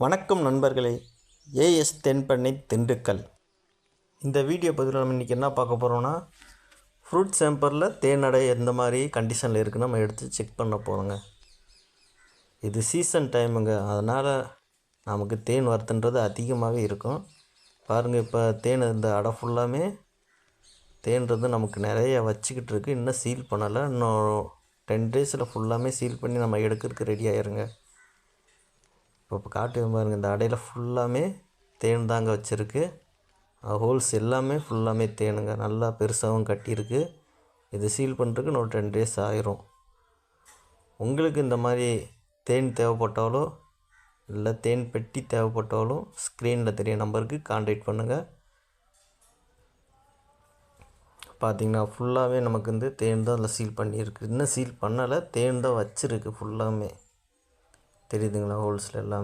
வணக்கம் நண்பர்களே, ஏஎஸ் தென்பண்ணை திண்டுக்கல். இந்த வீடியோ பதிவில் நம்ம இன்றைக்கி என்ன பார்க்க போகிறோன்னா, ஃப்ரூட் சாம்பிளில் தேனடை எந்த மாதிரி கண்டிஷனில் இருக்குன்னு நம்ம எடுத்து செக் பண்ண போகிறோங்க. இது சீசன் டைமுங்க, அதனால் நமக்கு தேன் வரத்துன்றது அதிகமாகவே இருக்கும். பாருங்கள், இப்போ தேன் இந்த அடை ஃபுல்லாமே தேன்றது நமக்கு நிறைய வச்சுக்கிட்டு இருக்குது. இன்னும் சீல் பண்ணலை. இன்னும் 10 டேஸில் ஃபுல்லாமே சீல் பண்ணி நம்ம எடுக்கிறதுக்கு ரெடி ஆயிருங்க. இப்போ காட்டு பாருங்கள், இந்த அடையில் ஃபுல்லாமே தேன் தாங்க வச்சுருக்கு. ஹோல்ஸ் எல்லாமே ஃபுல்லாமே தேனுங்க, நல்லா பெருசாகவும் கட்டியிருக்கு. இது சீல் பண்ணுறதுக்கு இன்னும் 10 டேஸ் ஆயிரும். உங்களுக்கு இந்த மாதிரி தேன் தேவைப்பட்டாலோ இல்லை தேன் பெட்டி தேவைப்பட்டாலும் ஸ்க்ரீனில் தெரிய நம்பருக்கு கான்டாக்ட் பண்ணுங்கள். பார்த்திங்கன்னா ஃபுல்லாகவே நமக்கு வந்து தேன் தான் அதில் சீல் பண்ணியிருக்கு. இன்னும் சீல் பண்ணலை, தேன் தான் வச்சுருக்கு ஃபுல்லாமே. தெரியுதுங்களா? ஹோல்ஸில் எல்லாமே